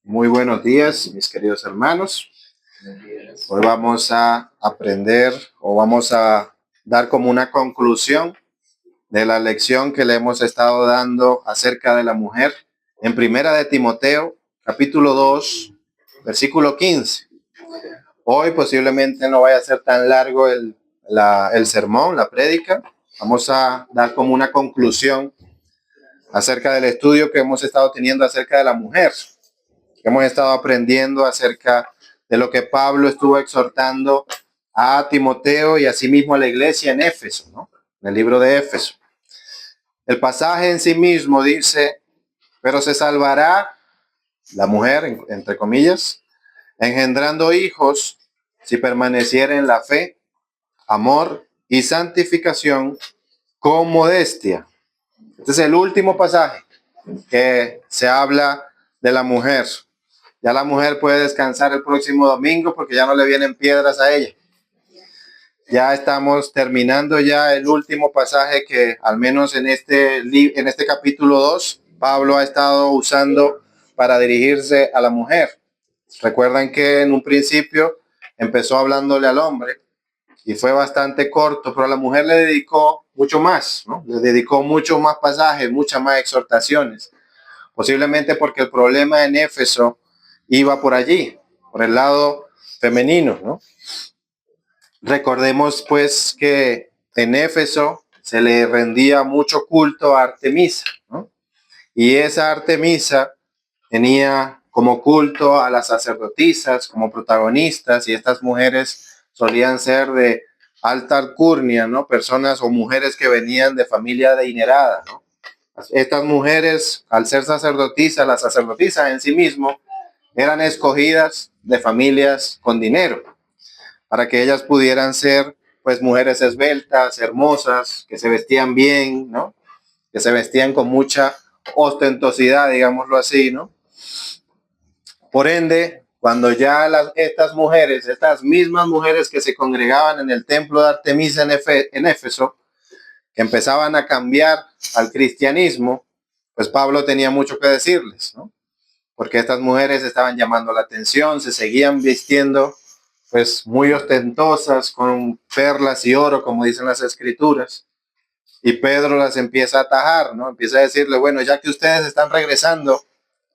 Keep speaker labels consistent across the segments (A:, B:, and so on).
A: Muy buenos días, mis queridos hermanos. Hoy vamos a aprender o vamos a dar como una conclusión de la lección que le hemos estado dando acerca de la mujer en Primera de Timoteo, capítulo 2, versículo 15. Hoy posiblemente no vaya a ser tan largo el sermón, la prédica. Vamos a dar como una conclusión acerca del estudio que hemos estado teniendo acerca de la mujer. Hemos estado aprendiendo acerca de lo que Pablo estuvo exhortando a Timoteo y asimismo a la iglesia en Éfeso, ¿no? En el libro de Éfeso. El pasaje en sí mismo dice, pero se salvará la mujer, entre comillas, engendrando hijos si permaneciera en la fe, amor y santificación con modestia. Este es el último pasaje que se habla de la mujer. Ya la mujer puede descansar el próximo domingo porque ya no le vienen piedras a ella. Ya estamos terminando ya el último pasaje que al menos en este capítulo 2 Pablo ha estado usando para dirigirse a la mujer. Recuerdan que en un principio empezó hablándole al hombre y fue bastante corto, pero a la mujer le dedicó mucho más, ¿no? Le dedicó muchos más pasajes, muchas más exhortaciones. Posiblemente porque el problema en Éfeso iba por allí, por el lado femenino, ¿no? Recordemos pues que en Éfeso se le rendía mucho culto a Artemisa, ¿no? Y esa Artemisa tenía como culto a las sacerdotisas como protagonistas, y estas mujeres solían ser de alta alcurnia, ¿no? Personas o mujeres que venían de familia adinerada, ¿no? Estas mujeres, al ser sacerdotisas, las sacerdotisas en sí mismo, eran escogidas de familias con dinero para que ellas pudieran ser pues mujeres esbeltas, hermosas, que se vestían bien, ¿no? Que se vestían con mucha ostentosidad, digámoslo así, ¿no? Por ende, cuando ya estas mujeres, estas mismas mujeres que se congregaban en el templo de Artemisa en Éfeso, que empezaban a cambiar al cristianismo, pues Pablo tenía mucho que decirles, ¿no? Porque estas mujeres estaban llamando la atención, se seguían vistiendo pues muy ostentosas, con perlas y oro, como dicen las escrituras. Y Pedro las empieza a atajar, ¿no? Empieza a decirle, bueno, ya que ustedes están regresando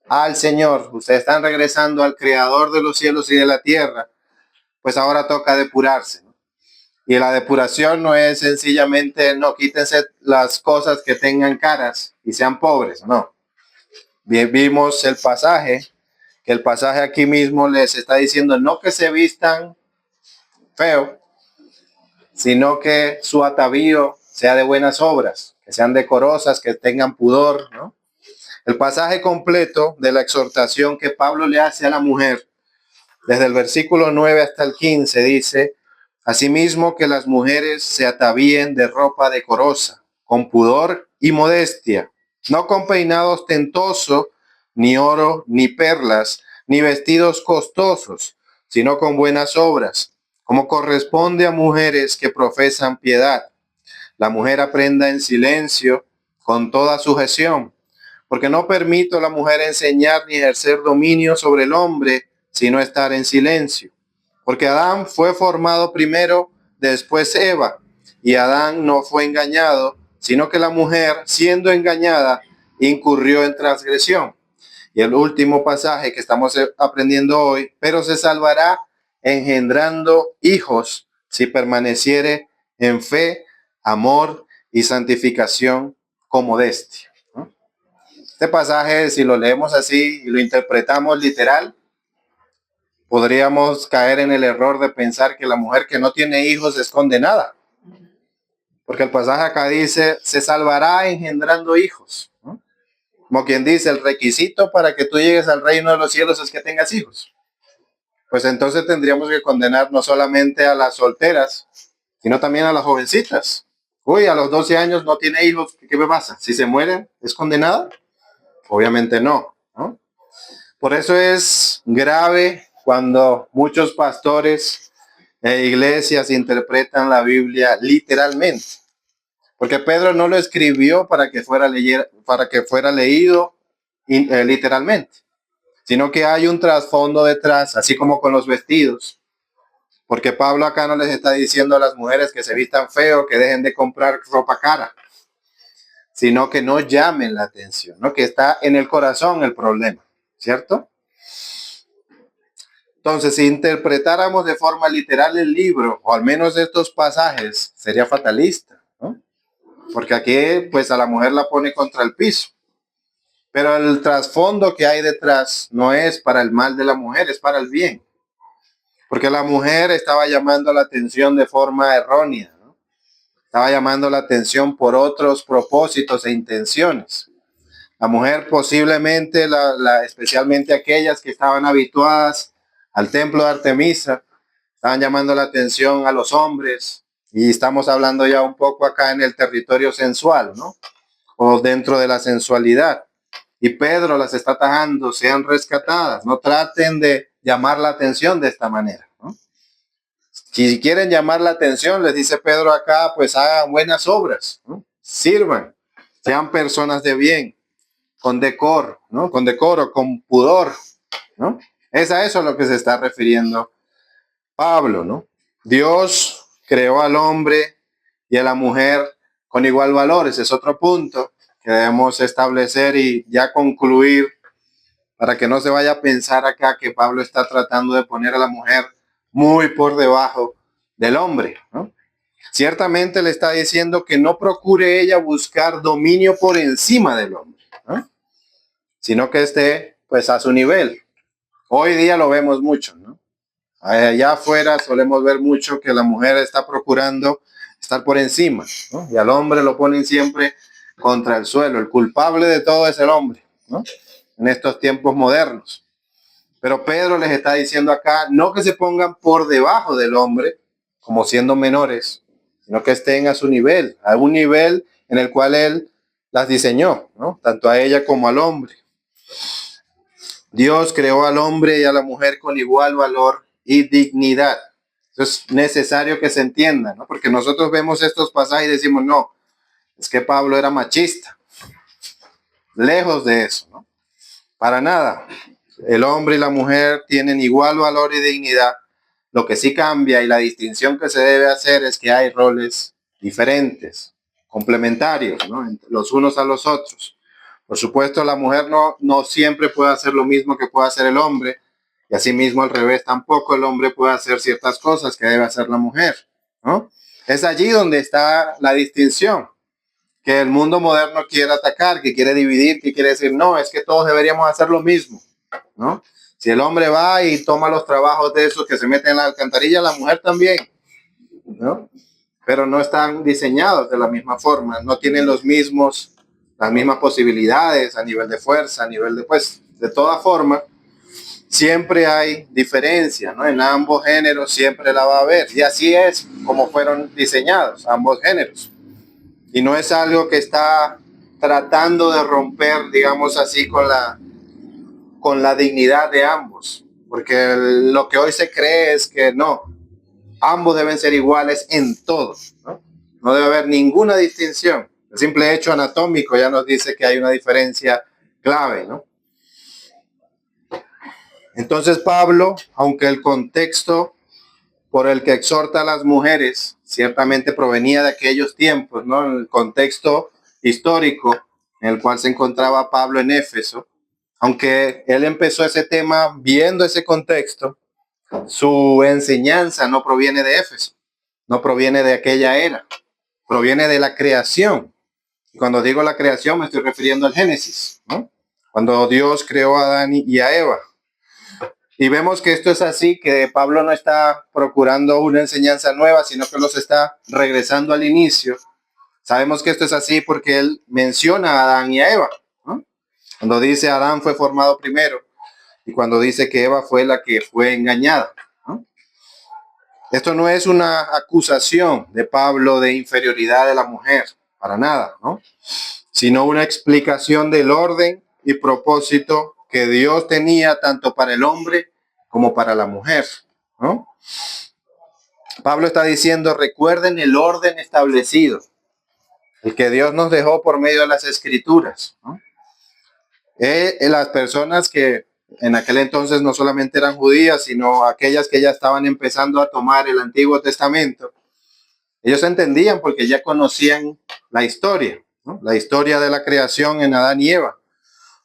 A: al Señor, ustedes están regresando al Creador de los cielos y de la tierra, pues ahora toca depurarse, ¿no? Y la depuración no es sencillamente, no, quítense las cosas que tengan caras y sean pobres, no. Bien, vimos el pasaje, que el pasaje aquí mismo les está diciendo no que se vistan feo, sino que su atavío sea de buenas obras, que sean decorosas, que tengan pudor, ¿no? El pasaje completo de la exhortación que Pablo le hace a la mujer, desde el versículo 9 hasta el 15, dice, asimismo que las mujeres se atavíen de ropa decorosa, con pudor y modestia, no con peinado ostentoso, ni oro, ni perlas, ni vestidos costosos, sino con buenas obras, como corresponde a mujeres que profesan piedad. La mujer aprenda en silencio, con toda sujeción, porque no permito a la mujer enseñar ni ejercer dominio sobre el hombre, sino estar en silencio. Porque Adán fue formado primero, después Eva, y Adán no fue engañado, sino que la mujer, siendo engañada, incurrió en transgresión. Y el último pasaje que estamos aprendiendo hoy, pero se salvará engendrando hijos si permaneciere en fe, amor y santificación con modestia. Este pasaje, si lo leemos así y lo interpretamos literal, podríamos caer en el error de pensar que la mujer que no tiene hijos es condenada. Porque el pasaje acá dice, se salvará engendrando hijos, ¿no? Como quien dice, el requisito para que tú llegues al reino de los cielos es que tengas hijos. Pues entonces tendríamos que condenar no solamente a las solteras, sino también a las jovencitas. Uy, a los 12 años no tiene hijos, ¿qué me pasa? Si se muere, ¿es condenada? Obviamente no, ¿no? Por eso es grave cuando muchos pastores e iglesias interpretan la Biblia literalmente. Porque Pedro no lo escribió para que fuera leído literalmente, sino que hay un trasfondo detrás, así como con los vestidos. Porque Pablo acá no les está diciendo a las mujeres que se vistan feo, que dejen de comprar ropa cara, sino que no llamen la atención, ¿no? Que está en el corazón el problema, ¿cierto? Entonces, si interpretáramos de forma literal el libro, o al menos estos pasajes, sería fatalista, ¿no? Porque aquí, pues, a la mujer la pone contra el piso. Pero el trasfondo que hay detrás no es para el mal de la mujer, es para el bien. Porque la mujer estaba llamando la atención de forma errónea, ¿no? Estaba llamando la atención por otros propósitos e intenciones. La mujer posiblemente, especialmente aquellas que estaban habituadas al templo de Artemisa, estaban llamando la atención a los hombres, y estamos hablando ya un poco acá en el territorio sensual, ¿no? O dentro de la sensualidad. Y Pedro las está atajando, sean rescatadas, no traten de llamar la atención de esta manera, ¿no? Si quieren llamar la atención, les dice Pedro acá, pues hagan buenas obras, ¿no? Sirvan, sean personas de bien, con decoro, ¿no? Con decoro, con pudor, ¿no? Es a eso a lo que se está refiriendo Pablo, ¿no? Dios creó al hombre y a la mujer con igual valor. Ese es otro punto que debemos establecer y ya concluir, para que no se vaya a pensar acá que Pablo está tratando de poner a la mujer muy por debajo del hombre, ¿no? Ciertamente le está diciendo que no procure ella buscar dominio por encima del hombre, ¿no? Sino que esté pues a su nivel. Hoy día lo vemos mucho, ¿no? Allá afuera solemos ver mucho que la mujer está procurando estar por encima, ¿no? Y al hombre lo ponen siempre contra el suelo. El culpable de todo es el hombre, ¿no? En estos tiempos modernos. Pero Pedro les está diciendo acá, no que se pongan por debajo del hombre, como siendo menores, sino que estén a su nivel, a un nivel en el cual él las diseñó, ¿no? Tanto a ella como al hombre. Dios creó al hombre y a la mujer con igual valor y dignidad. Eso es necesario que se entienda, ¿no? Porque nosotros vemos estos pasajes y decimos, no, es que Pablo era machista. Lejos de eso, ¿no? Para nada. El hombre y la mujer tienen igual valor y dignidad. Lo que sí cambia y la distinción que se debe hacer es que hay roles diferentes, complementarios, ¿no? Los unos a los otros. Por supuesto, la mujer no siempre puede hacer lo mismo que puede hacer el hombre, y asimismo al revés tampoco el hombre puede hacer ciertas cosas que debe hacer la mujer, ¿no? Es allí donde está la distinción que el mundo moderno quiere atacar, que quiere dividir, que quiere decir, no, es que todos deberíamos hacer lo mismo, ¿no? Si el hombre va y toma los trabajos de esos que se meten en la alcantarilla, la mujer también, ¿no? Pero no están diseñados de la misma forma, no tienen las mismas posibilidades a nivel de fuerza, a nivel de, pues, de toda forma, siempre hay diferencia, ¿no? En ambos géneros siempre la va a haber, y así es como fueron diseñados ambos géneros. Y no es algo que está tratando de romper, digamos así, con la dignidad de ambos, porque lo que hoy se cree es que no, ambos deben ser iguales en todo, ¿no? No debe haber ninguna distinción. El simple hecho anatómico ya nos dice que hay una diferencia clave, ¿no? Entonces Pablo, aunque el contexto por el que exhorta a las mujeres ciertamente provenía de aquellos tiempos, ¿no? En el contexto histórico en el cual se encontraba Pablo en Éfeso, aunque él empezó ese tema viendo ese contexto, su enseñanza no proviene de Éfeso, no proviene de aquella era, proviene de la creación. Y cuando digo la creación me estoy refiriendo al Génesis, ¿no? Cuando Dios creó a Adán y a Eva. Y vemos que esto es así, que Pablo no está procurando una enseñanza nueva, sino que los está regresando al inicio. Sabemos que esto es así porque él menciona a Adán y a Eva, ¿no? Cuando dice Adán fue formado primero y cuando dice que Eva fue la que fue engañada, ¿no? Esto no es una acusación de Pablo de inferioridad de la mujer, para nada, ¿no? Sino una explicación del orden y propósito que Dios tenía tanto para el hombre como para la mujer, ¿no? Pablo está diciendo, recuerden el orden establecido. el que Dios nos dejó por medio de las Escrituras, ¿no? Las personas que en aquel entonces no solamente eran judías, sino aquellas que ya estaban empezando a tomar el Antiguo Testamento, ellos entendían porque ya conocían la historia, ¿no? La historia de la creación en Adán y Eva.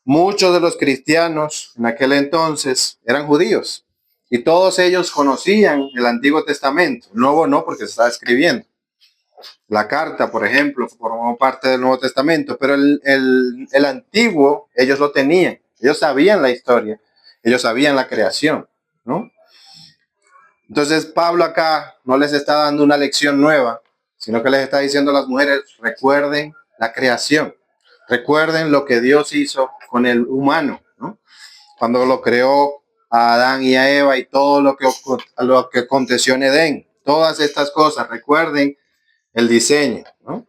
A: Muchos de los cristianos en aquel entonces eran judíos y todos ellos conocían el Antiguo Testamento. El Nuevo no, porque se estaba escribiendo. La carta, por ejemplo, formó parte del Nuevo Testamento, pero el Antiguo ellos lo tenían. Ellos sabían la historia, ellos sabían la creación, ¿no? Entonces Pablo acá no les está dando una lección nueva, sino que les está diciendo a las mujeres, recuerden la creación, recuerden lo que Dios hizo con el humano, ¿no? Cuando lo creó a Adán y a Eva y todo lo que aconteció en Edén. Todas estas cosas, recuerden el diseño, ¿no?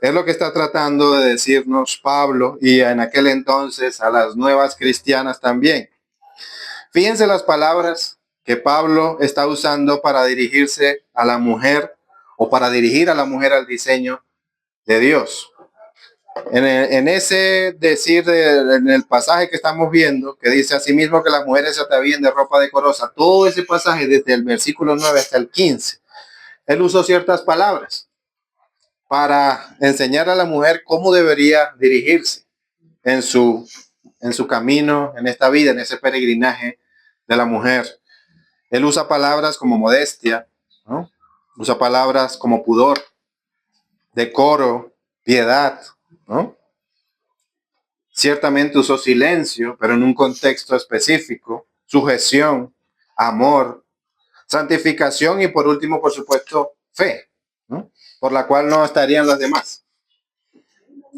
A: Es lo que está tratando de decirnos Pablo y en aquel entonces a las nuevas cristianas también. Fíjense las palabras que Pablo está usando para dirigirse a la mujer o para dirigir a la mujer al diseño de Dios. En ese decir, en el pasaje que estamos viendo, que dice asimismo que las mujeres se atavíen de ropa decorosa, todo ese pasaje desde el versículo 9 hasta el 15, él usó ciertas palabras para enseñar a la mujer cómo debería dirigirse en su, en su camino, en esta vida, en ese peregrinaje de la mujer. Él usa palabras como modestia, ¿no? Usa palabras como pudor, decoro, piedad, ¿no? Ciertamente usó silencio, pero en un contexto específico, sujeción, amor, santificación y por último, por supuesto, fe, ¿no? Por la cual no estarían las demás.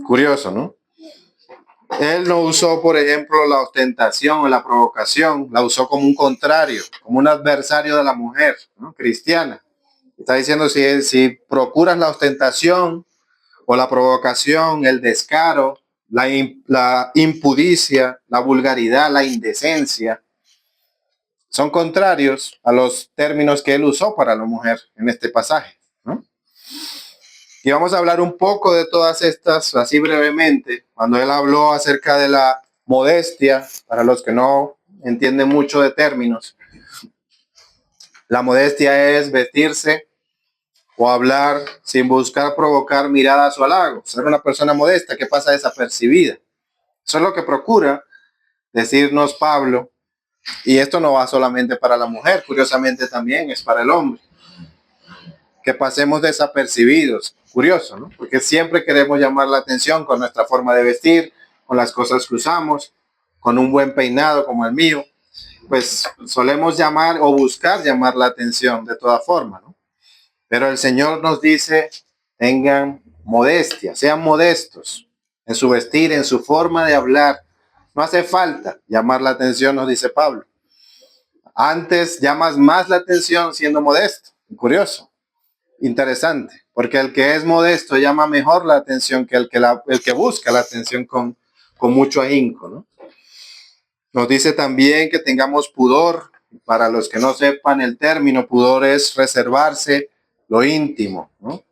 A: Curioso, ¿no? Él no usó, por ejemplo, la ostentación o la provocación, la usó como un contrario, como un adversario de la mujer, ¿no? Cristiana. Está diciendo si procuras la ostentación o la provocación, el descaro, la impudicia, la vulgaridad, la indecencia, son contrarios a los términos que él usó para la mujer en este pasaje, ¿no? Y vamos a hablar un poco de todas estas, así brevemente, cuando él habló acerca de la modestia, para los que no entienden mucho de términos. La modestia es vestirse o hablar sin buscar provocar miradas o halagos. Ser una persona modesta que pasa desapercibida. Eso es lo que procura decirnos Pablo. Y esto no va solamente para la mujer, curiosamente también es para el hombre. Que pasemos desapercibidos. Curioso, ¿no? Porque siempre queremos llamar la atención con nuestra forma de vestir, con las cosas que usamos, con un buen peinado como el mío. Pues solemos llamar o buscar llamar la atención de toda forma, ¿no? Pero el Señor nos dice, tengan modestia, sean modestos en su vestir, en su forma de hablar. No hace falta llamar la atención, nos dice Pablo. Antes llamas más la atención siendo modesto. Curioso. Interesante, porque el que es modesto llama mejor la atención que el que busca la atención con mucho ahínco, ¿no? Nos dice también que tengamos pudor. Para los que no sepan el término, pudor es reservarse lo íntimo, ¿no?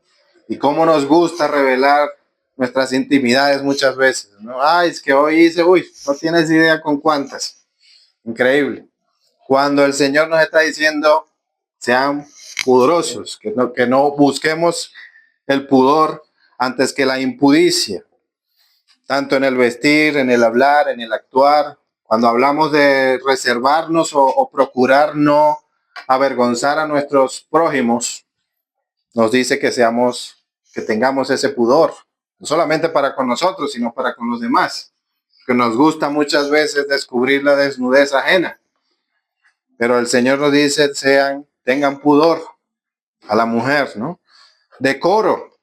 A: Y cómo nos gusta revelar nuestras intimidades muchas veces, ¿no? Ay, es que hoy hice, no tienes idea con cuántas. Increíble. Cuando el Señor nos está diciendo, sean pudorosos, que no busquemos el pudor antes que la impudicia, tanto en el vestir, en el hablar, en el actuar. Cuando hablamos de reservarnos o procurar no avergonzar a nuestros prójimos, nos dice que tengamos ese pudor, no solamente para con nosotros, sino para con los demás, que nos gusta muchas veces descubrir la desnudez ajena. Pero el Señor nos dice, tengan pudor a la mujer, ¿no? Decoro,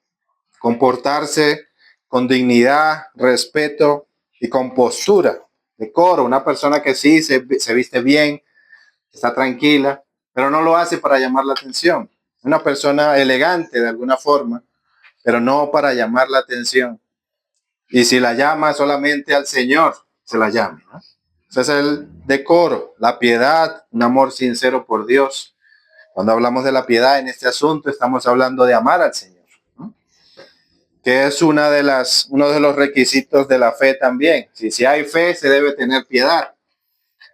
A: comportarse con dignidad, respeto y compostura. Decoro, una persona que sí se viste bien, está tranquila, pero no lo hace para llamar la atención. Una persona elegante de alguna forma, pero no para llamar la atención. Y si la llama solamente al Señor, se la llama, ¿no? Ese es el decoro, la piedad, un amor sincero por Dios. Cuando hablamos de la piedad en este asunto, estamos hablando de amar al Señor, ¿no? que es uno de los requisitos de la fe también. Si hay fe, se debe tener piedad,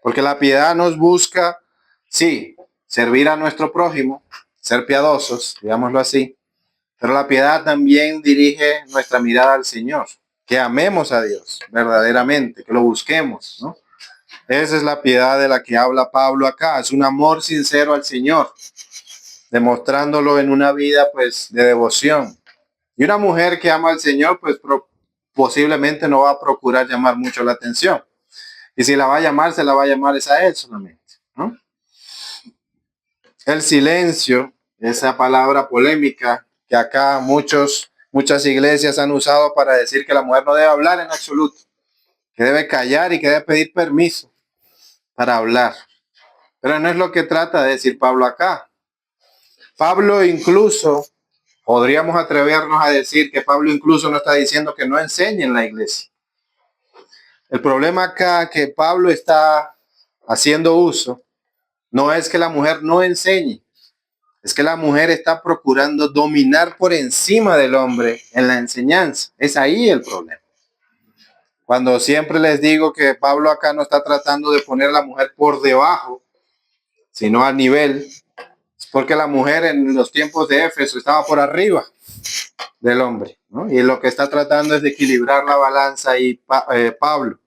A: porque la piedad nos busca, sí, servir a nuestro prójimo, ser piadosos, digámoslo así, pero la piedad también dirige nuestra mirada al Señor, que amemos a Dios verdaderamente, que lo busquemos, ¿no? Esa es la piedad de la que habla Pablo acá, es un amor sincero al Señor, demostrándolo en una vida pues de devoción. Y una mujer que ama al Señor pues posiblemente no va a procurar llamar mucho la atención. Y si la va a llamar, se la va a llamar es a él solamente, ¿no? El silencio, esa palabra polémica que acá muchas iglesias han usado para decir que la mujer no debe hablar en absoluto, que debe callar y que debe pedir permiso para hablar. Pero no es lo que trata de decir Pablo acá. Pablo incluso, podríamos atrevernos a decir que Pablo incluso no está diciendo que no enseñe en la iglesia. El problema acá que Pablo está haciendo uso no es que la mujer no enseñe, es que la mujer está procurando dominar por encima del hombre en la enseñanza. Es ahí el problema. Cuando siempre les digo que Pablo acá no está tratando de poner a la mujer por debajo, sino a nivel, es porque la mujer en los tiempos de Éfeso estaba por arriba del hombre, ¿no? Y lo que está tratando es de equilibrar la balanza y Pablo.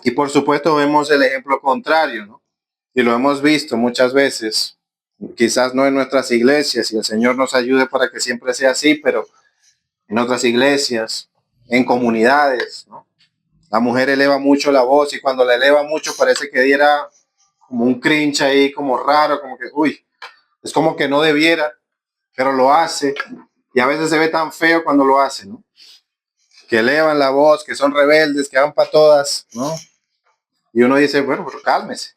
A: Y por supuesto vemos el ejemplo contrario, ¿no? Y lo hemos visto muchas veces, quizás no en nuestras iglesias, y el Señor nos ayude para que siempre sea así, pero en otras iglesias, en comunidades, ¿no? La mujer eleva mucho la voz y cuando la eleva mucho parece que diera como un cringe ahí, como raro, como que, uy, es como que no debiera, pero lo hace. Y a veces se ve tan feo cuando lo hace, ¿no? Que elevan la voz, que son rebeldes, que van para todas, ¿no? Y uno dice, bueno, pero cálmese,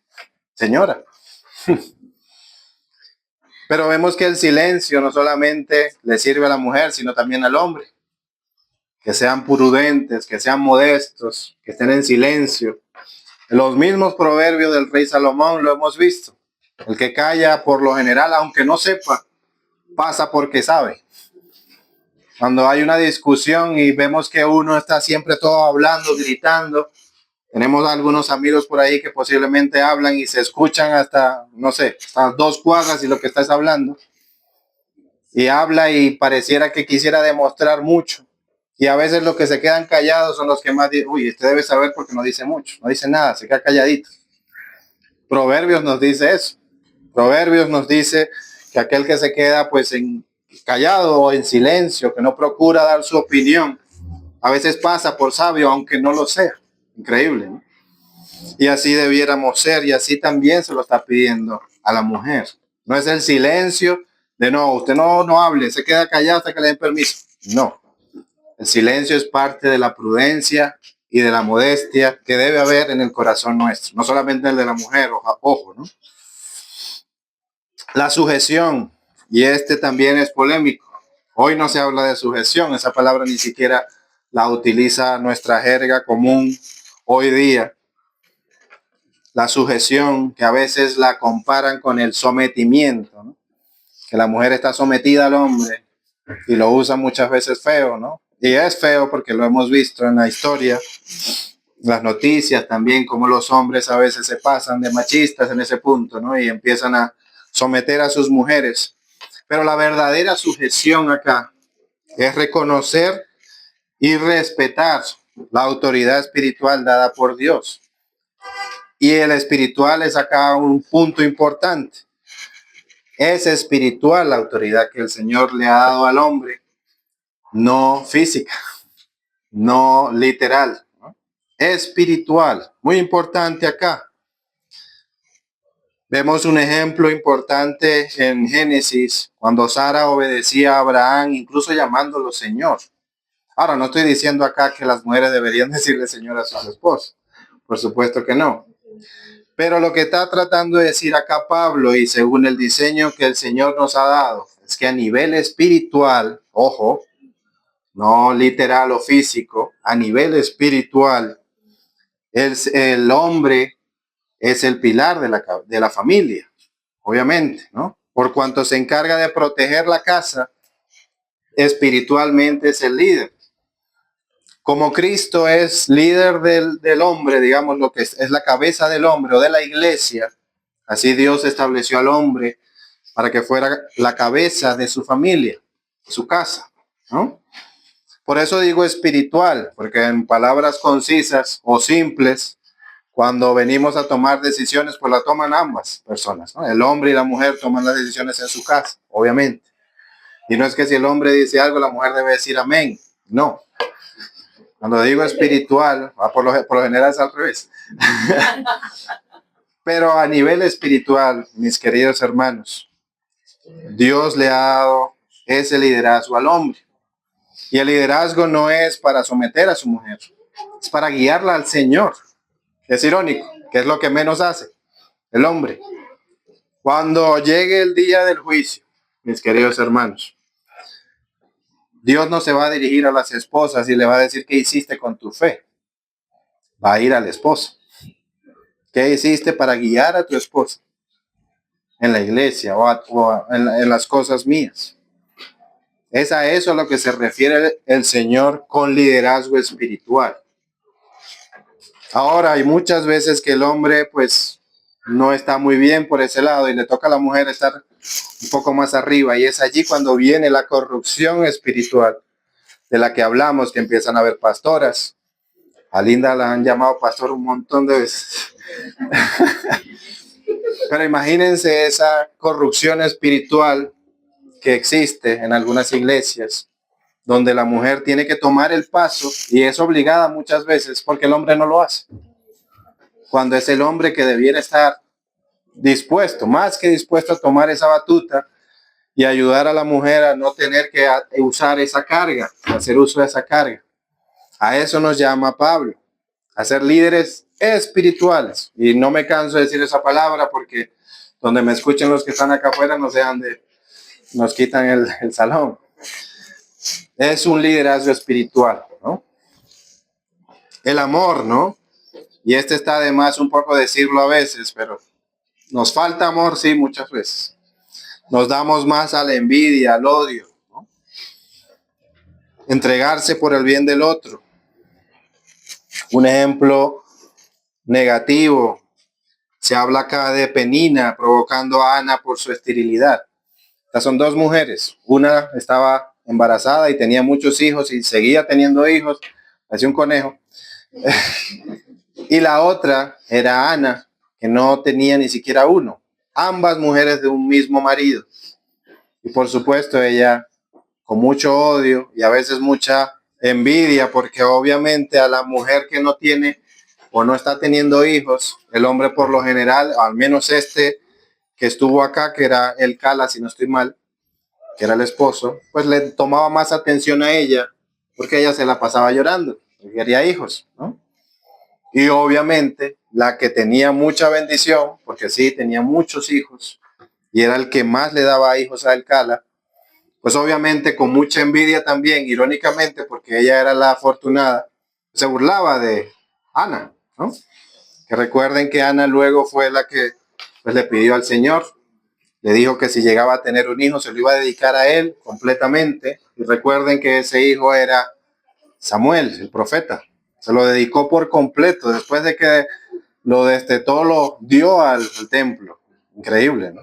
A: señora. Pero vemos que el silencio no solamente le sirve a la mujer, sino también al hombre. Que sean prudentes, que sean modestos, que estén en silencio. En los mismos proverbios del rey Salomón lo hemos visto. El que calla por lo general, aunque no sepa, pasa porque sabe. Cuando hay una discusión y vemos que uno está siempre todo hablando, gritando, tenemos algunos amigos por ahí que posiblemente hablan y se escuchan hasta, no sé, hasta 2 cuadras y lo que estás hablando. Y habla y pareciera que quisiera demostrar mucho. Y a veces los que se quedan callados son los que más dicen, uy, usted debe saber porque no dice mucho, no dice nada, se queda calladito. Proverbios nos dice eso. Proverbios nos dice que aquel que se queda pues callado o en silencio, que no procura dar su opinión, a veces pasa por sabio aunque no lo sea. Increíble, ¿no? Y así debiéramos ser y así también se lo está pidiendo a la mujer. No es el silencio de no, usted no hable, se queda callado hasta que le den permiso. No, el silencio es parte de la prudencia y de la modestia que debe haber en el corazón nuestro, no solamente el de la mujer, ojo, ¿no? La sujeción, y este también es polémico. Hoy no se habla de sujeción, esa palabra ni siquiera la utiliza nuestra jerga común hoy día. La sujeción, que a veces la comparan con el sometimiento, ¿no? Que la mujer está sometida al hombre y lo usa muchas veces feo, ¿no? Y es feo porque lo hemos visto en la historia, las noticias también, como los hombres a veces se pasan de machistas en ese punto, ¿no? Y empiezan a someter a sus mujeres. Pero la verdadera sujeción acá es reconocer y respetar la autoridad espiritual dada por Dios. Y el espiritual es acá un punto importante. Es espiritual la autoridad que el Señor le ha dado al hombre, no física, no literal, ¿no? Espiritual, muy importante acá. Vemos un ejemplo importante en Génesis, cuando Sara obedecía a Abraham, incluso llamándolo Señor. Ahora, no estoy diciendo acá que las mujeres deberían decirle Señor a sus esposos. Por supuesto que no. Pero lo que está tratando de decir acá Pablo, y según el diseño que el Señor nos ha dado, es que a nivel espiritual, ojo, no literal o físico, a nivel espiritual, el hombre es el pilar de la familia, obviamente, ¿no? Por cuanto se encarga de proteger la casa espiritualmente es el líder. Como Cristo es líder del hombre, digamos lo que es la cabeza del hombre o de la iglesia, así Dios estableció al hombre para que fuera la cabeza de su familia, su casa, ¿no? Por eso digo espiritual, porque en palabras concisas o simples, cuando venimos a tomar decisiones, pues la toman ambas personas, ¿no? El hombre y la mujer toman las decisiones en su casa, obviamente. Y no es que si el hombre dice algo, la mujer debe decir amén. No. Cuando digo espiritual, por lo general es al revés. Pero a nivel espiritual, mis queridos hermanos, Dios le ha dado ese liderazgo al hombre. Y el liderazgo no es para someter a su mujer, es para guiarla al Señor. Es irónico, que es lo que menos hace el hombre. Cuando llegue el día del juicio, mis queridos hermanos, Dios no se va a dirigir a las esposas y le va a decir qué hiciste con tu fe. Va a ir al esposo. ¿Qué hiciste para guiar a tu esposa en la iglesia o en las cosas mías? Es a eso a lo que se refiere el Señor con liderazgo espiritual. Ahora, hay muchas veces que el hombre pues no está muy bien por ese lado y le toca a la mujer estar un poco más arriba, y es allí cuando viene la corrupción espiritual de la que hablamos, que empiezan a haber pastoras. A Linda la han llamado pastor un montón de veces. Pero imagínense esa corrupción espiritual que existe en algunas iglesias, donde la mujer tiene que tomar el paso y es obligada muchas veces porque el hombre no lo hace. Cuando es el hombre que debiera estar dispuesto, más que dispuesto a tomar esa batuta y ayudar a la mujer a no tener que usar esa carga, hacer uso de esa carga. A eso nos llama Pablo, a ser líderes espirituales. Y no me canso de decir esa palabra porque donde me escuchen los que están acá afuera nos quitan el salón. Es un liderazgo espiritual, ¿no? El amor, ¿no? Y está de más un poco decirlo a veces, pero nos falta amor, sí, muchas veces. Nos damos más a la envidia, al odio, ¿no? Entregarse por el bien del otro. Un ejemplo negativo, se habla acá de Penina provocando a Ana por su esterilidad. Estas son dos mujeres. Una estaba embarazada y tenía muchos hijos y seguía teniendo hijos, hacía un conejo. Y la otra era Ana, que no tenía ni siquiera uno. Ambas mujeres de un mismo marido. Y por supuesto ella con mucho odio y a veces mucha envidia, porque obviamente a la mujer que no tiene o no está teniendo hijos, el hombre por lo general, al menos que estuvo acá, que era el Cala, si no estoy mal, que era el esposo, pues le tomaba más atención a ella, porque ella se la pasaba llorando, quería hijos, ¿no? Y obviamente la que tenía mucha bendición, porque sí, tenía muchos hijos, y era el que más le daba hijos a el Cala, pues obviamente con mucha envidia también, irónicamente, porque ella era la afortunada, se burlaba de Ana, ¿no? Que recuerden que Ana luego fue la que pues, le pidió al Señor, le dijo que si llegaba a tener un hijo se lo iba a dedicar a él completamente, y recuerden que ese hijo era Samuel, el profeta. Se lo dedicó por completo, después de que lo destetó, lo dio al templo. Increíble, ¿no?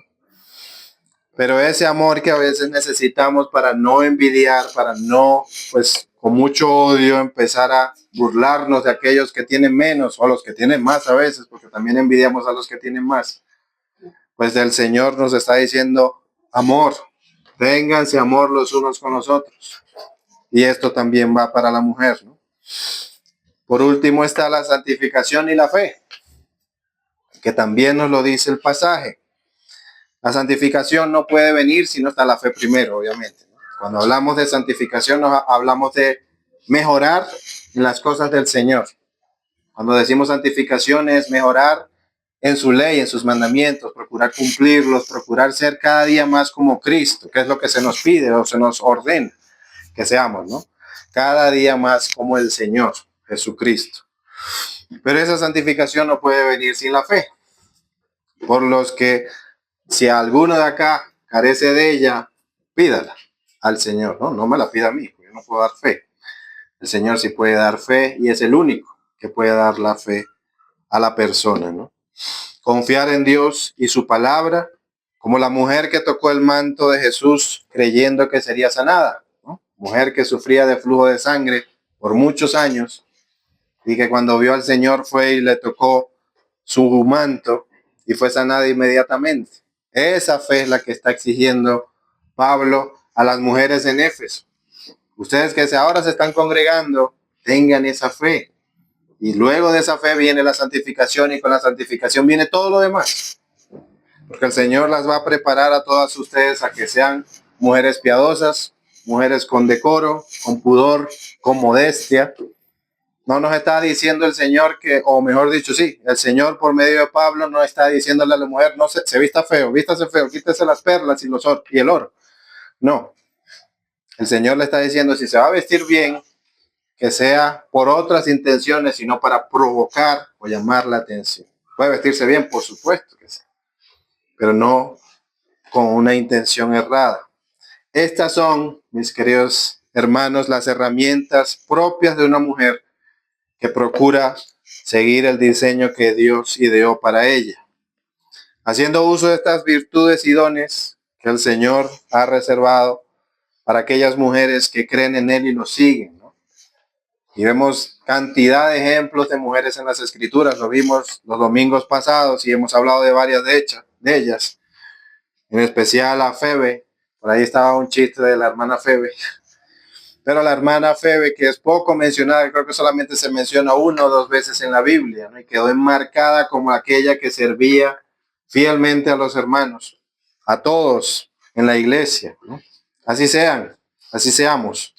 A: Pero ese amor que a veces necesitamos para no envidiar, para no, pues con mucho odio empezar a burlarnos de aquellos que tienen menos o los que tienen más a veces, porque también envidiamos a los que tienen más. Pues el Señor nos está diciendo amor, ténganse amor los unos con los otros. Y esto también va para la mujer, ¿no? Por último está la santificación y la fe, que también nos lo dice el pasaje. La santificación no puede venir si no está la fe primero, obviamente. Cuando hablamos de santificación, hablamos de mejorar en las cosas del Señor. Cuando decimos santificación es mejorar en su ley, en sus mandamientos, procurar cumplirlos, procurar ser cada día más como Cristo, que es lo que se nos pide o se nos ordena que seamos, ¿no? Cada día más como el Señor Jesucristo. Pero esa santificación no puede venir sin la fe. Por los que si alguno de acá carece de ella, pídala. al Señor, ¿no? No me la pida a mí, porque yo no puedo dar fe. El Señor sí puede dar fe y es el único que puede dar la fe a la persona, ¿no? Confiar en Dios y su palabra, como la mujer que tocó el manto de Jesús creyendo que sería sanada, ¿no? Mujer que sufría de flujo de sangre por muchos años y que cuando vio al Señor fue y le tocó su manto y fue sanada inmediatamente. Esa fe es la que está exigiendo Pablo a las mujeres en Éfeso. Ustedes que ahora se están congregando, tengan esa fe. Y luego de esa fe viene la santificación y con la santificación viene todo lo demás. Porque el Señor las va a preparar a todas ustedes a que sean mujeres piadosas, mujeres con decoro, con pudor, con modestia. No nos está diciendo el Señor que, o mejor dicho, sí, el Señor por medio de Pablo no está diciéndole a la mujer, no se vista feo, vístase feo, quítese las perlas y el oro. No, el Señor le está diciendo, si se va a vestir bien, que sea por otras intenciones, sino para provocar o llamar la atención. Puede vestirse bien, por supuesto que sí, pero no con una intención errada. Estas son, mis queridos hermanos, las herramientas propias de una mujer que procura seguir el diseño que Dios ideó para ella, haciendo uso de estas virtudes y dones que el Señor ha reservado para aquellas mujeres que creen en Él y lo siguen, ¿no? Y vemos cantidad de ejemplos de mujeres en las Escrituras, lo vimos los domingos pasados y hemos hablado de varias de ellas, en especial a Febe. Por ahí estaba un chiste de la hermana Febe. Pero la hermana Febe, que es poco mencionada, creo que solamente se menciona 1 o 2 veces en la Biblia, ¿no? Y quedó enmarcada como aquella que servía fielmente a los hermanos, a todos en la iglesia, ¿no? Así sean, así seamos.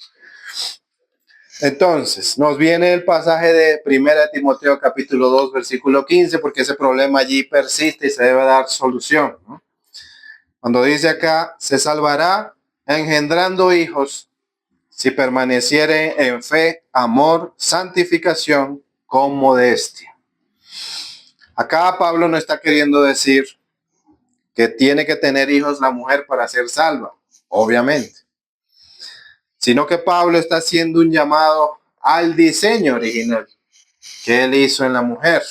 A: Entonces, nos viene el pasaje de 1 Timoteo capítulo 2, versículo 15, porque ese problema allí persiste y se debe dar solución, ¿no? Cuando dice acá, se salvará engendrando hijos si permaneciere en fe, amor, santificación con modestia. Acá Pablo no está queriendo decir que tiene que tener hijos la mujer para ser salva, obviamente, sino que Pablo está haciendo un llamado al diseño original que él hizo en la mujer,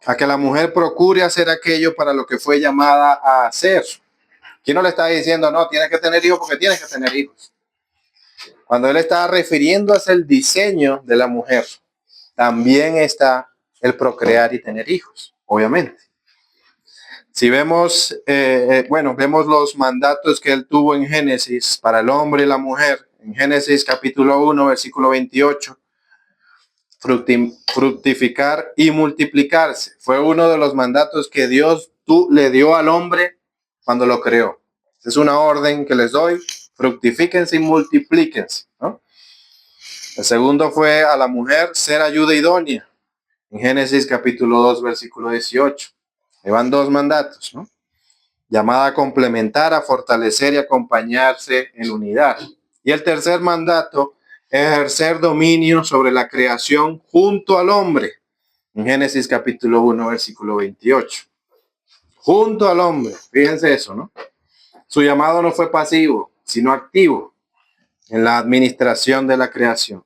A: a que la mujer procure hacer aquello para lo que fue llamada a hacer. Aquí no le está diciendo, no, tienes que tener hijos porque tienes que tener hijos. Cuando él está refiriéndose al diseño de la mujer, también está el procrear y tener hijos, obviamente. Si vemos, vemos los mandatos que él tuvo en Génesis para el hombre y la mujer, en Génesis capítulo 1, versículo 28, fructificar y multiplicarse. Fue uno de los mandatos que Dios le dio al hombre cuando lo creó. Es una orden que les doy, fructifíquense y multiplíquense, ¿no? El segundo fue a la mujer ser ayuda idónea. En Génesis capítulo 2, versículo 18. Le van 2 mandatos, ¿no? Llamada a complementar, a fortalecer y acompañarse en unidad. Y el tercer mandato, ejercer dominio sobre la creación junto al hombre. En Génesis capítulo 1, versículo 28. Junto al hombre. Fíjense eso, ¿no? Su llamado no fue pasivo, sino activo en la administración de la creación.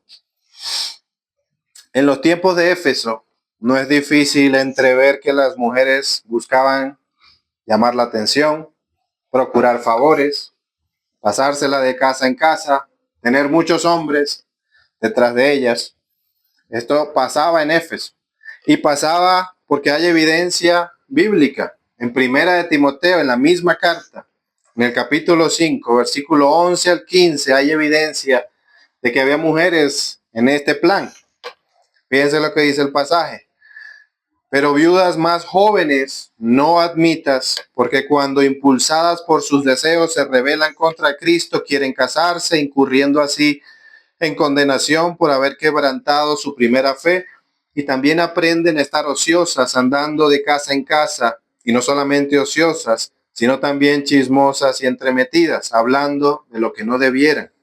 A: En los tiempos de Éfeso, no es difícil entrever que las mujeres buscaban llamar la atención, procurar favores, pasársela de casa en casa, tener muchos hombres detrás de ellas. Esto pasaba en Éfeso y pasaba porque hay evidencia bíblica. En 1 Timoteo, en la misma carta, en el capítulo 5, versículo 11 al 15, hay evidencia de que había mujeres en este plan. Fíjense lo que dice el pasaje. Pero viudas más jóvenes no admitas, porque cuando impulsadas por sus deseos se rebelan contra Cristo, quieren casarse, incurriendo así en condenación por haber quebrantado su primera fe, y también aprenden a estar ociosas, andando de casa en casa, y no solamente ociosas, sino también chismosas y entremetidas, hablando de lo que no debieran.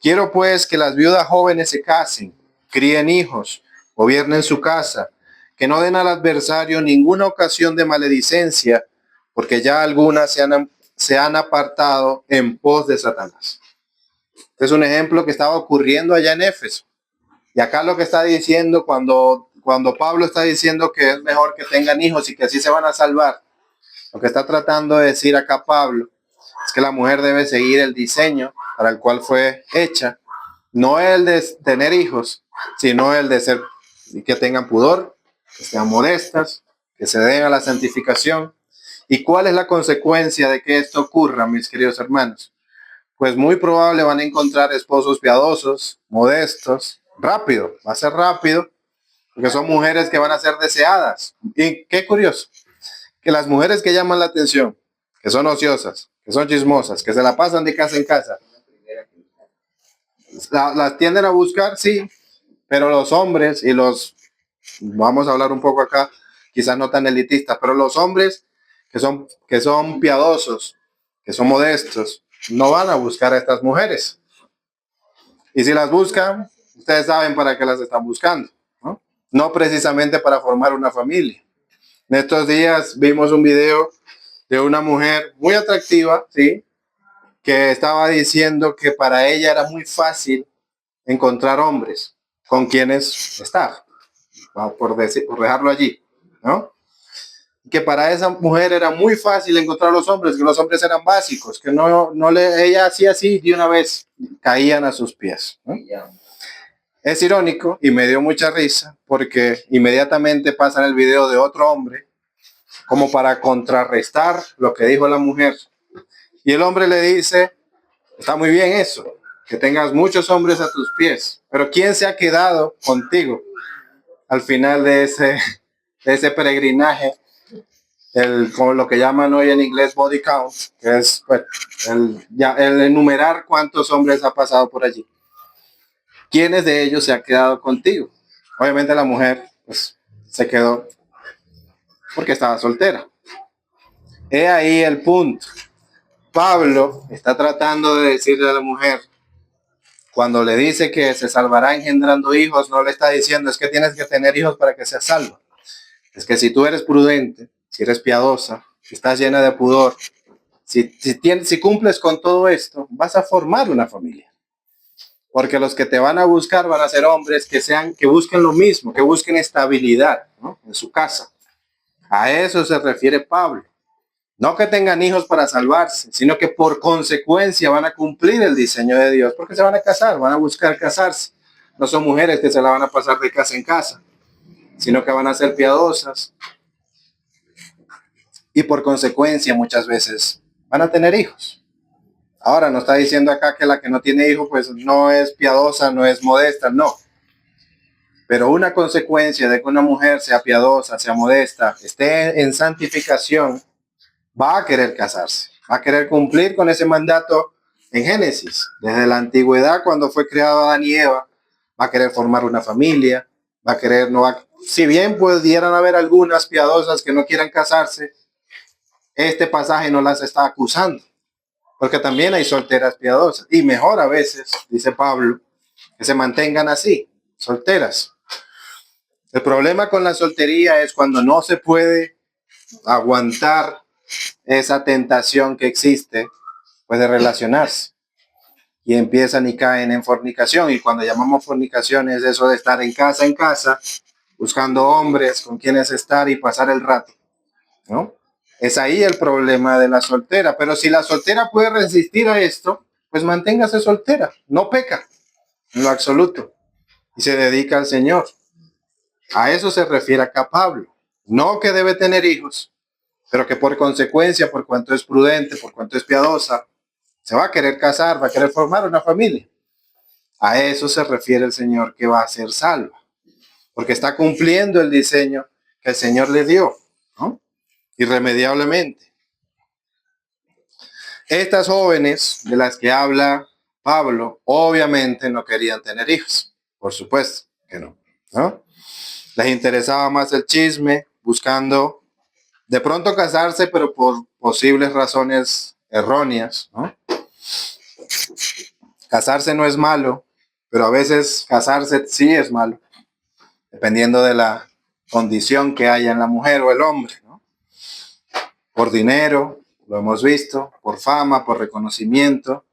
A: Quiero pues que las viudas jóvenes se casen, críen hijos, gobiernen su casa, que no den al adversario ninguna ocasión de maledicencia, porque ya algunas se han apartado en pos de Satanás. Este es un ejemplo que estaba ocurriendo allá en Éfeso. Y acá lo que está diciendo cuando Pablo está diciendo que es mejor que tengan hijos y que así se van a salvar, lo que está tratando de decir acá Pablo es que la mujer debe seguir el diseño para el cual fue hecha, no el de tener hijos, sino el de ser, que tengan pudor, que sean modestas, que se den a la santificación. ¿Y cuál es la consecuencia de que esto ocurra, mis queridos hermanos? Pues muy probable van a encontrar esposos piadosos, modestos, rápido, va a ser rápido, porque son mujeres que van a ser deseadas. Y qué curioso, que las mujeres que llaman la atención, que son ociosas, que son chismosas, que se la pasan de casa en casa, las tienden a buscar, sí, pero los hombres y vamos a hablar un poco acá, quizás no tan elitistas, pero los hombres que son piadosos, que son modestos, no van a buscar a estas mujeres. Y si las buscan, ustedes saben para qué las están buscando, ¿no? No precisamente para formar una familia. En estos días vimos un video de una mujer muy atractiva, ¿sí? Que estaba diciendo que para ella era muy fácil encontrar hombres con quienes estar, por dejarlo allí, ¿no? Que para esa mujer era muy fácil encontrar los hombres, que los hombres eran básicos, que ella hacía así de una vez, caían a sus pies, ¿no? Es irónico y me dio mucha risa porque inmediatamente pasan el video de otro hombre como para contrarrestar lo que dijo la mujer. Y el hombre le dice, está muy bien eso, que tengas muchos hombres a tus pies, pero ¿quién se ha quedado contigo al final de ese peregrinaje? Como lo que llaman hoy en inglés body count, que es pues, el enumerar cuántos hombres ha pasado por allí. ¿Quiénes de ellos se ha quedado contigo? Obviamente la mujer pues, se quedó porque estaba soltera. He ahí el punto. Pablo está tratando de decirle a la mujer, cuando le dice que se salvará engendrando hijos, no le está diciendo es que tienes que tener hijos para que seas salvo. Es que si tú eres prudente, si eres piadosa, si estás llena de pudor, si cumples con todo esto, vas a formar una familia. Porque los que te van a buscar van a ser hombres que busquen lo mismo, que busquen estabilidad, ¿no? En su casa. A eso se refiere Pablo. No que tengan hijos para salvarse, sino que por consecuencia van a cumplir el diseño de Dios, porque se van a casar, van a buscar casarse. No son mujeres que se la van a pasar de casa en casa, sino que van a ser piadosas. Y por consecuencia muchas veces van a tener hijos. Ahora no está diciendo acá que la que no tiene hijos pues no es piadosa, no es modesta, no. Pero una consecuencia de que una mujer sea piadosa, sea modesta, esté en santificación, va a querer casarse, va a querer cumplir con ese mandato en Génesis. Desde la antigüedad, cuando fue creado Adán y Eva, va a querer formar una familia, va a querer, si bien pudieran haber algunas piadosas que no quieran casarse, este pasaje no las está acusando, porque también hay solteras piadosas, y mejor a veces, dice Pablo, que se mantengan así, solteras. El problema con la soltería es cuando no se puede aguantar esa tentación que existe, pues de relacionarse. Y empiezan y caen en fornicación. Y cuando llamamos fornicación es eso de estar en casa, buscando hombres con quienes estar y pasar el rato, ¿no? Es ahí el problema de la soltera. Pero si la soltera puede resistir a esto, pues manténgase soltera. No peca en lo absoluto. Y se dedica al Señor. A eso se refiere acá Pablo. No que debe tener hijos, pero que por consecuencia, por cuanto es prudente, por cuanto es piadosa, se va a querer casar, va a querer formar una familia. A eso se refiere el Señor que va a ser salva, porque está cumpliendo el diseño que el Señor le dio, ¿no? Irremediablemente. Estas jóvenes de las que habla Pablo, obviamente no querían tener hijos, por supuesto que no, ¿no? Les interesaba más el chisme, buscando de pronto casarse, pero por posibles razones erróneas, ¿no? Casarse no es malo, pero a veces casarse sí es malo, dependiendo de la condición que haya en la mujer o el hombre, ¿no? Por dinero, lo hemos visto, por fama, por reconocimiento,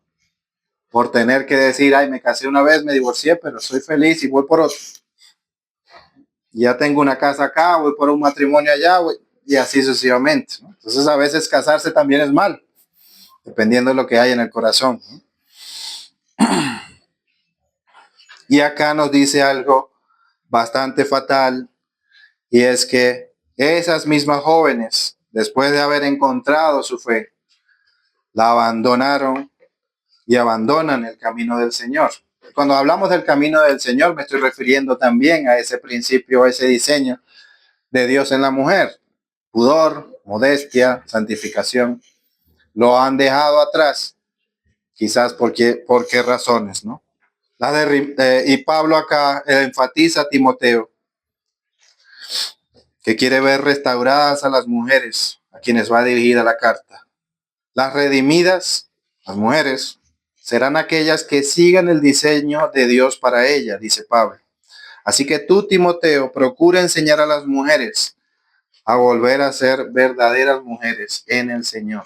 A: por tener que decir, ay, me casé una vez, me divorcié, pero soy feliz y voy por otro. Ya tengo una casa acá, voy por un matrimonio allá, y así sucesivamente, ¿no? Entonces a veces casarse también es mal, dependiendo de lo que hay en el corazón, ¿no? Y acá nos dice algo bastante fatal, y es que esas mismas jóvenes, después de haber encontrado su fe, la abandonaron y abandonan el camino del Señor. Cuando hablamos del camino del Señor, me estoy refiriendo también a ese principio, a ese diseño de Dios en la mujer. Pudor, modestia, santificación. Lo han dejado atrás, quizás por qué razones, ¿no? Y Pablo acá enfatiza a Timoteo, que quiere ver restauradas a las mujeres a quienes va dirigida la carta. Las redimidas, las mujeres, serán aquellas que sigan el diseño de Dios para ellas, dice Pablo. Así que tú, Timoteo, procura enseñar a las mujeres a volver a ser verdaderas mujeres en el Señor.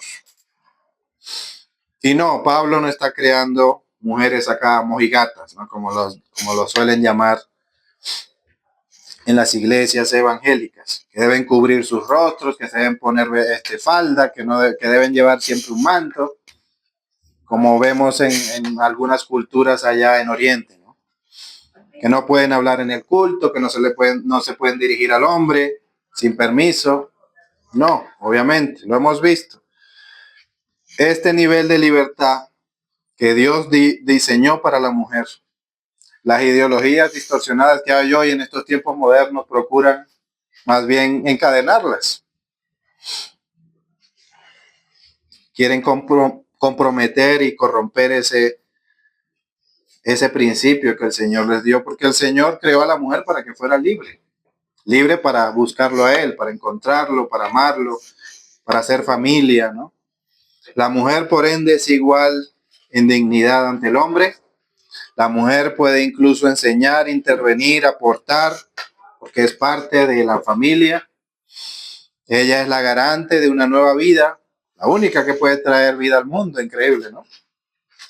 A: Y no, Pablo no está creando mujeres acá mojigatas, ¿no? Como lo suelen llamar en las iglesias evangélicas, que deben cubrir sus rostros, que se deben poner falda, que deben llevar siempre un manto, como vemos en algunas culturas allá en Oriente, ¿no? Que no pueden hablar en el culto, que no se pueden dirigir al hombre sin permiso. No, obviamente, lo hemos visto. Este nivel de libertad que Dios diseñó para la mujer, las ideologías distorsionadas que hay hoy en estos tiempos modernos procuran más bien encadenarlas. Quieren comprometer y corromper ese principio que el Señor les dio, porque el Señor creó a la mujer para que fuera libre, libre para buscarlo a Él, para encontrarlo, para amarlo, para hacer familia, ¿no? La mujer, por ende, es igual en dignidad ante el hombre. La mujer puede incluso enseñar, intervenir, aportar, porque es parte de la familia. Ella es la garante de una nueva vida, la única que puede traer vida al mundo, increíble, ¿no?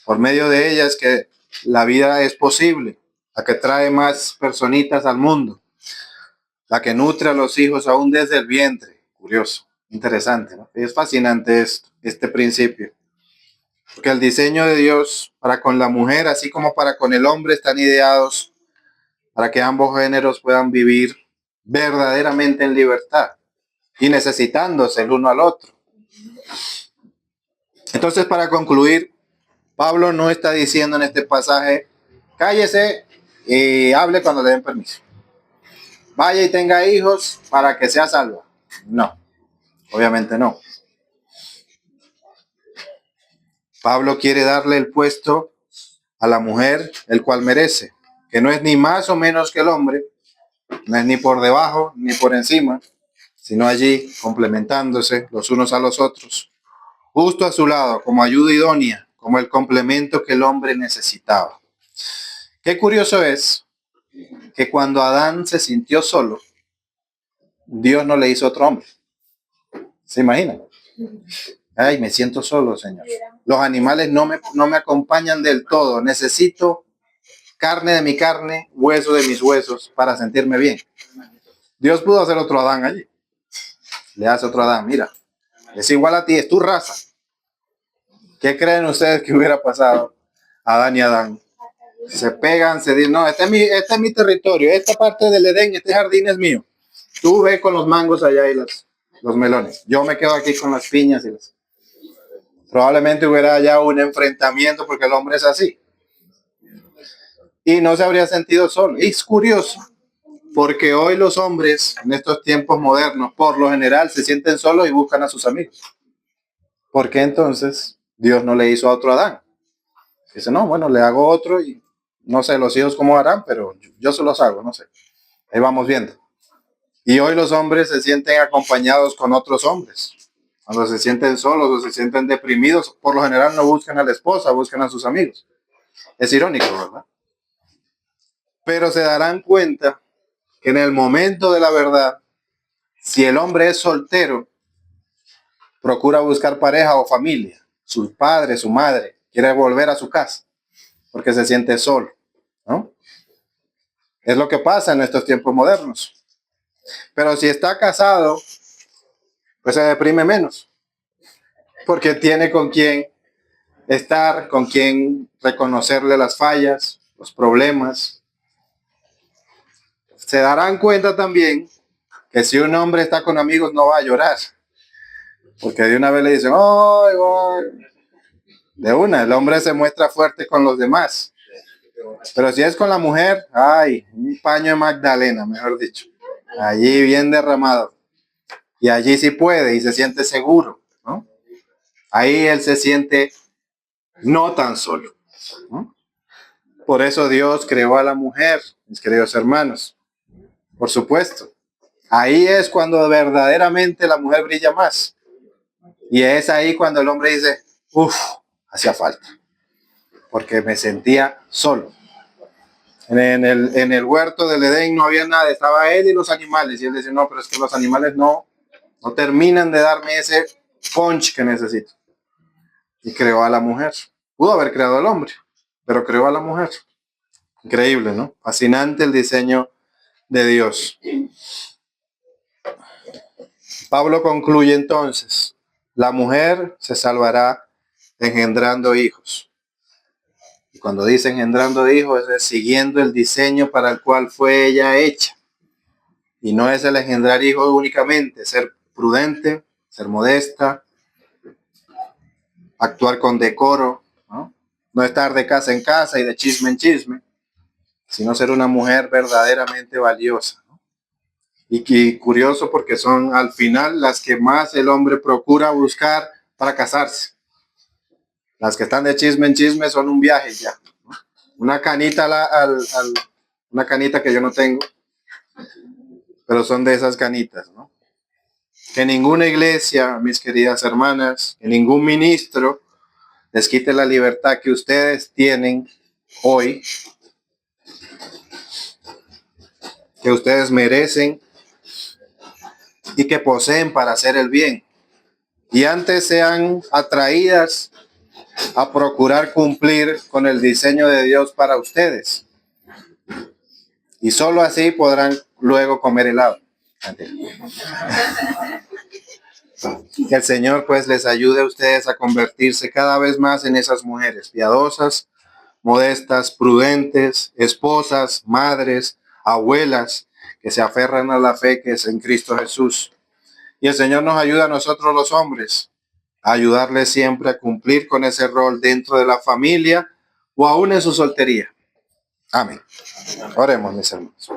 A: Por medio de ella es que la vida es posible, la que trae más personitas al mundo, la que nutre a los hijos aún desde el vientre. Curioso, interesante, ¿no? Es fascinante este principio, porque el diseño de Dios para con la mujer, así como para con el hombre, están ideados para que ambos géneros puedan vivir verdaderamente en libertad y necesitándose el uno al otro. Entonces, para concluir, Pablo no está diciendo en este pasaje, cállese y hable cuando le den permiso. Vaya y tenga hijos para que sea salva. No, obviamente no. Pablo quiere darle el puesto a la mujer, el cual merece, que no es ni más o menos que el hombre, no es ni por debajo ni por encima, sino allí complementándose los unos a los otros, justo a su lado, como ayuda idónea, como el complemento que el hombre necesitaba. Qué curioso es que cuando Adán se sintió solo, Dios no le hizo otro hombre. ¿Se imaginan? Ay, me siento solo, Señor. Los animales no me acompañan del todo. Necesito carne de mi carne, hueso de mis huesos para sentirme bien. Dios pudo hacer otro Adán allí. Le hace otro Adán, mira, es igual a ti, es tu raza. ¿Qué creen ustedes que hubiera pasado a Adán y Adán? Se pegan, se dicen, no, este es mi territorio, esta parte del Edén, este jardín es mío. Tú ve con los mangos allá y los melones. Yo me quedo aquí con las piñas y las... Probablemente hubiera ya un enfrentamiento porque el hombre es así. Y no se habría sentido solo. Y es curioso, porque hoy los hombres, en estos tiempos modernos, por lo general se sienten solos y buscan a sus amigos. ¿Por qué entonces Dios no le hizo a otro Adán? Dice, no, bueno, le hago otro y no sé los hijos cómo harán, pero yo se los hago, no sé. Ahí vamos viendo. Y hoy los hombres se sienten acompañados con otros hombres. Cuando se sienten solos o se sienten deprimidos, por lo general no buscan a la esposa, buscan a sus amigos. Es irónico, ¿verdad? Pero se darán cuenta que en el momento de la verdad, si el hombre es soltero, procura buscar pareja o familia, su padre, su madre, quiere volver a su casa porque se siente solo, ¿no? Es lo que pasa en estos tiempos modernos. Pero si está casado, pues se deprime menos, porque tiene con quien estar, con quien reconocerle las fallas, los problemas. Se darán cuenta también que si un hombre está con amigos no va a llorar, porque de una vez le dicen, ¡ay, ay! De una, el hombre se muestra fuerte con los demás. Pero si es con la mujer, ¡ay! Un paño de Magdalena, mejor dicho. Allí bien derramado. Y allí sí puede y se siente seguro, ¿no? Ahí él se siente no tan solo, ¿no? Por eso Dios creó a la mujer, mis queridos hermanos. Por supuesto. Ahí es cuando verdaderamente la mujer brilla más. Y es ahí cuando el hombre dice, uff, hacía falta. Porque me sentía solo. En el huerto del Edén no había nada, estaba él y los animales. Y él dice, no, pero es que los animales no terminan de darme ese punch que necesito. Y creó a la mujer. Pudo haber creado al hombre, pero creó a la mujer. Increíble, ¿no? Fascinante el diseño de Dios. Pablo concluye entonces, la mujer se salvará engendrando hijos. Y cuando dice engendrando hijos, es siguiendo el diseño para el cual fue ella hecha. Y no es el engendrar hijos únicamente, ser prudente, ser modesta, actuar con decoro, ¿no? No estar de casa en casa y de chisme en chisme, sino ser una mujer verdaderamente valiosa, ¿no? Y curioso porque son al final las que más el hombre procura buscar para casarse. Las que están de chisme en chisme son un viaje ya, ¿no? Una canita una canita que yo no tengo, pero son de esas canitas, ¿no? Que ninguna iglesia, mis queridas hermanas, que ningún ministro les quite la libertad que ustedes tienen hoy, que ustedes merecen y que poseen para hacer el bien. Y antes sean atraídas a procurar cumplir con el diseño de Dios para ustedes. Y solo así podrán luego comer helado. Que el Señor pues les ayude a ustedes a convertirse cada vez más en esas mujeres piadosas, modestas, prudentes, esposas, madres, abuelas, que se aferran a la fe que es en Cristo Jesús. Y el Señor nos ayuda a nosotros los hombres a ayudarles siempre a cumplir con ese rol dentro de la familia o aún en su soltería. Amén. Oremos, mis hermanos.